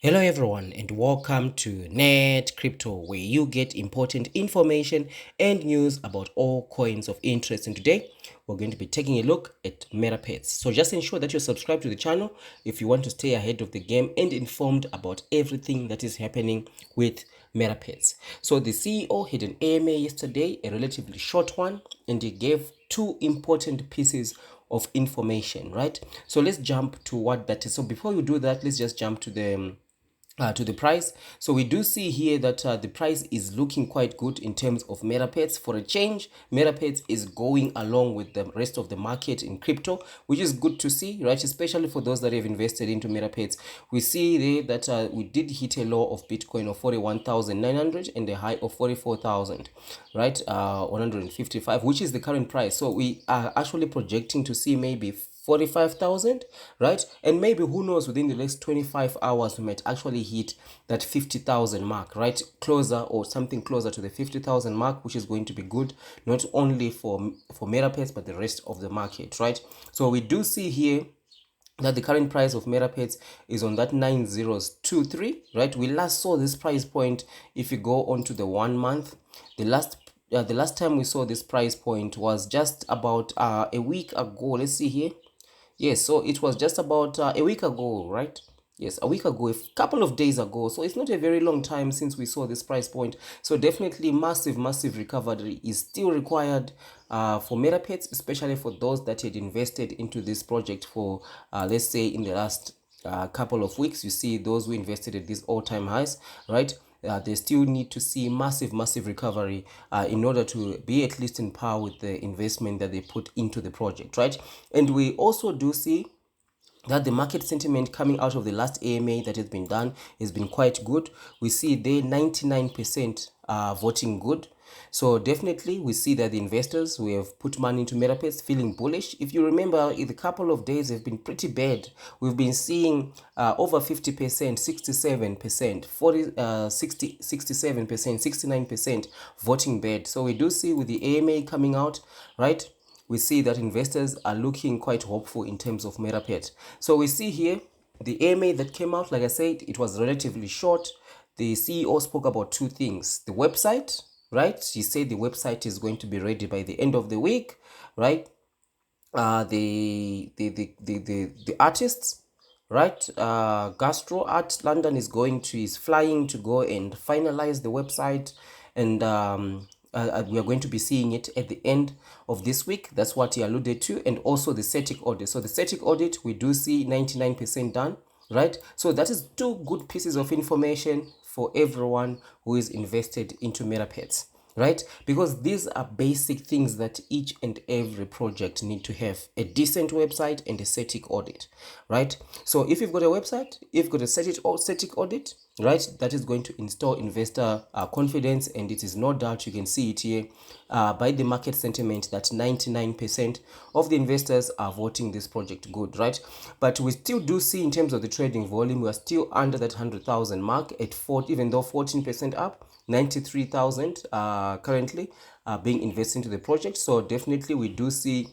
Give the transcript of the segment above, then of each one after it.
Hello everyone and welcome to Net Crypto, where you get important information and news about all coins of interest. And today we're going to be taking a look at METAPETS. So just ensure that you're subscribed to the channel if you want to stay ahead of the game and informed about everything that is happening with METAPETS. So the CEO had an AMA yesterday, a relatively short one, and he gave two important pieces of information, right? So let's jump to what that is. So before you do that, let's just jump to the price. So we do see here that the price is looking quite good in terms of METAPETS. For a change, METAPETS is going along with the rest of the market in crypto, which is good to see, right? Especially for those that have invested into METAPETS. We see there that we did hit a low of Bitcoin of 41,900 and a high of 44,000, right? 155, which is the current price. So we are actually projecting to see maybe 45,000, right? And maybe, who knows, within the next 25 hours we might actually hit that 50,000 mark, right? Closer, or something closer to the 50,000 mark, which is going to be good not only for METAPETS but the rest of the market, right? So we do see here that the current price of METAPETS is on that 9023, right? We last saw this price point if you go on to the 1 month. The last time we saw this price point was just about a week ago. Let's see here. Yes, so it was just about a week ago, right? Yes, a week ago, a couple of days ago. So it's not a very long time since we saw this price point. So definitely massive recovery is still required for METAPETS, especially for those that had invested into this project for, let's say, in the last couple of weeks. You see those who invested at these all-time highs, right? They still need to see massive recovery in order to be at least in par with the investment that they put into the project, right? And we also do see that the market sentiment coming out of the last AMA that has been done has been quite good. We see there 99% voting good. So definitely we see that the investors who have put money into METAPETS feeling bullish. If you remember, in the couple of days have been pretty bad. We've been seeing over 50%, 67%, 40, 60, 67%, 69% voting bad. So we do see with the AMA coming out, right? We see that investors are looking quite hopeful in terms of METAPET. So we see here the AMA that came out, like I said, it was relatively short. The CEO spoke about two things: the website, right? He said the website is going to be ready by the end of the week, right? The artists, right? Gastro Art London is flying to go and finalize the website, and we are going to be seeing it at the end of this week. That's what he alluded to. And also the static audit. So the static audit, we do see 99% done, right? So that is two good pieces of information for everyone who is invested into METAPETS, right? Because these are basic things that each and every project need to have: a decent website and a static audit, right? So if you've got a website, if you've got a static audit, right, that is going to install investor confidence. And it is no doubt, you can see it here by the market sentiment, that 99% of the investors are voting this project good, right? But we still do see, in terms of the trading volume, we are still under that 100,000 mark at 40, even though 14% up. 93,000 currently being invested into the project. So definitely we do see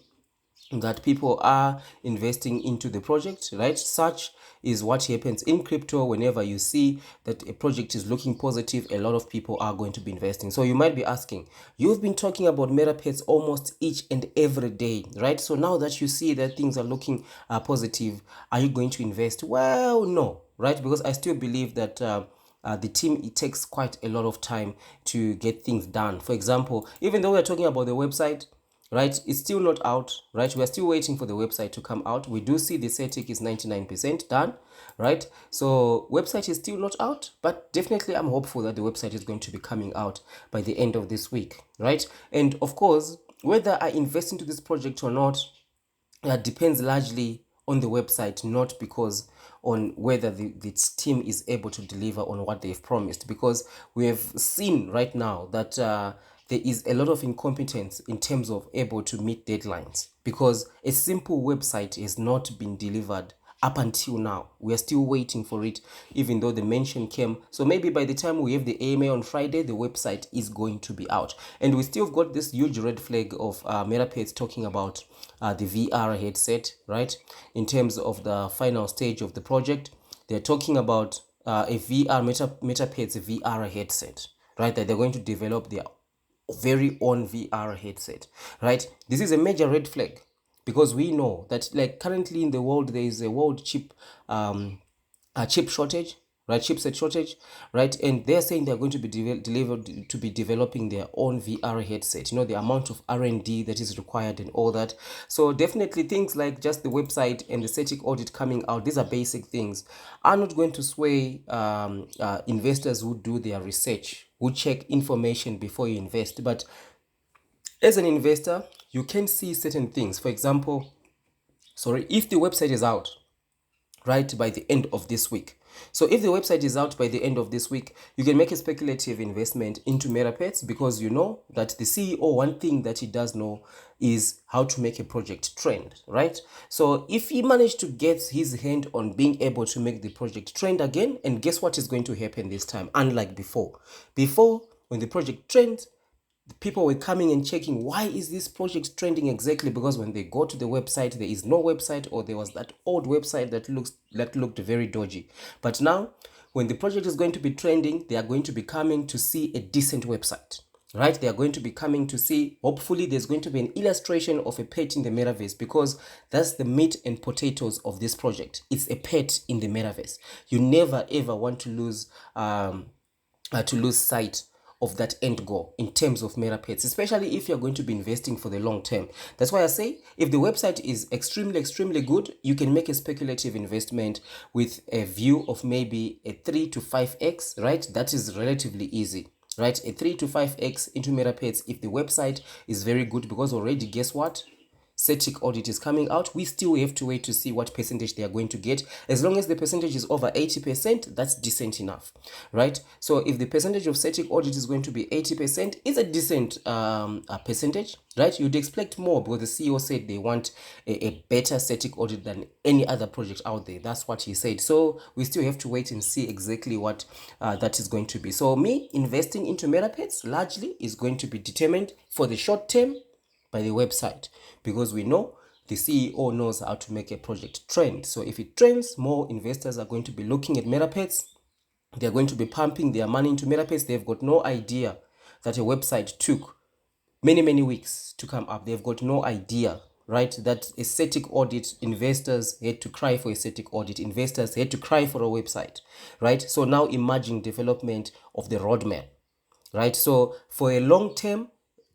that people are investing into the project, right? Such is what happens in crypto. Whenever you see that a project is looking positive, a lot of people are going to be investing. So you might be asking, you've been talking about METAPETS almost each and every day, right? So now that you see that things are looking positive, are you going to invest? Well, no, right? Because I still believe that the team, it takes quite a lot of time to get things done. For example, even though we're talking about the website, right, it's still not out, right? We're still waiting for the website to come out. We do see the static is 99% done, right? So website is still not out, but definitely I'm hopeful that the website is going to be coming out by the end of this week, right? And of course, whether I invest into this project or not, that depends largely on the website, not because on whether the team is able to deliver on what they've promised. Because we have seen right now that there is a lot of incompetence in terms of able to meet deadlines, because a simple website has not been delivered up until now. We are still waiting for it, even though the mention came. So maybe by the time we have the AMA on Friday, the website is going to be out. And we still got this huge red flag of METAPETS talking about the VR headset, right? In terms of the final stage of the project, they're talking about a METAPETS VR headset, right? That they're going to develop their very own VR headset, right? This is a major red flag because we know that, like, currently in the world there is a world chip a chip shortage, right? Chipset shortage, right? And they're saying they're going to be developing their own VR headset. You know, the amount of R&D that is required and all that. So definitely things like just the website and the static audit coming out, these are basic things, are not going to sway investors who do their research, who check information before you invest. But as an investor, you can see certain things. For example, if the website is out, right, by the end of this week. So if the website is out by the end of this week, you can make a speculative investment into METAPETS because you know that the CEO, one thing that he does know is how to make a project trend, right? So if he managed to get his hand on being able to make the project trend again, and guess what is going to happen this time? Unlike before, when the project trends, people were coming and checking, why is this project trending exactly? Because when they go to the website, there is no website, or there was that old website that looked very dodgy. But now, when the project is going to be trending, they are going to be coming to see a decent website, right? They are going to be coming to see, hopefully there's going to be an illustration of a pet in the metaverse, because that's the meat and potatoes of this project. It's a pet in the metaverse. You never ever want to lose sight of that end goal in terms of METAPETS, especially if you're going to be investing for the long term. That's why I say, if the website is extremely good, you can make a speculative investment with a view of maybe a 3 to 5x, right? That is relatively easy, right? A 3 to 5x into METAPETS if the website is very good, because already, guess what? Static audit is coming out. We still have to wait to see what percentage they are going to get. As long as the percentage is over 80%, that's decent enough, right? So if the percentage of static audit is going to be 80%, it's a decent percentage, right? You'd expect more because the CEO said they want a better static audit than any other project out there. That's what he said. So we still have to wait and see exactly what that is going to be. So me investing into METAPETS largely is going to be determined for the short term by the website, because we know the CEO knows how to make a project trend. So if it trends, more investors are going to be looking at METAPETS. They're going to be pumping their money into METAPETS. They've got no idea that a website took many weeks to come up. They've got no idea, right, that a static audit, investors had to cry for a static audit. Investors had to cry for a website, right? So now imagine development of the roadmap, right? So for a long term,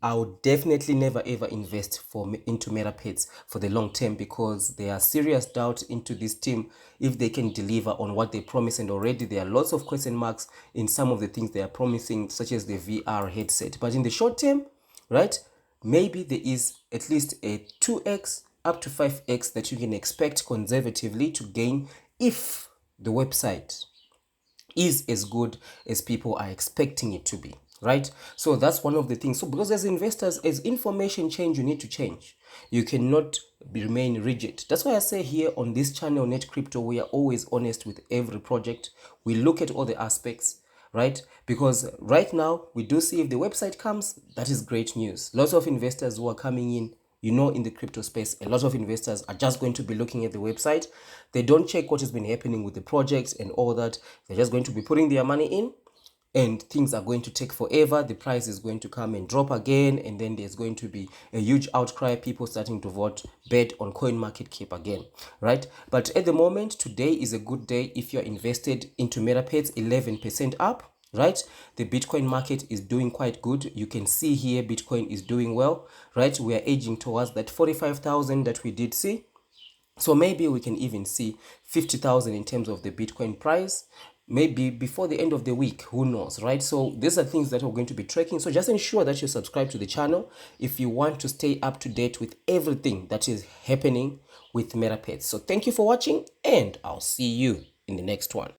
I would definitely never ever invest into METAPETS for the long term, because there are serious doubts into this team if they can deliver on what they promise, and already there are lots of question marks in some of the things they are promising, such as the VR headset. But in the short term, right, maybe there is at least a 2x up to 5x that you can expect conservatively to gain if the website is as good as people are expecting it to be, right? So that's one of the things. So because as investors, as information change, you need to change. You cannot remain rigid. That's why I say here on this channel, Net Crypto, we are always honest with every project. We look at all the aspects, right? Because right now we do see if the website comes, that is great news. Lots of investors who are coming in, you know, in the crypto space, a lot of investors are just going to be looking at the website. They don't check what has been happening with the projects and all that. They're just going to be putting their money in, and things are going to take forever. The price is going to come and drop again, and then there's going to be a huge outcry, people starting to bet on CoinMarketCap again, right? But at the moment, today is a good day if you're invested into METAPETS, 11% up, right? The Bitcoin market is doing quite good. You can see here Bitcoin is doing well, right? We are edging towards that 45,000 that we did see. So maybe we can even see 50,000 in terms of the Bitcoin price, maybe before the end of the week, who knows, right? So these are things that we're going to be tracking. So just ensure that you subscribe to the channel if you want to stay up to date with everything that is happening with METAPETS. So thank you for watching, and I'll see you in the next one.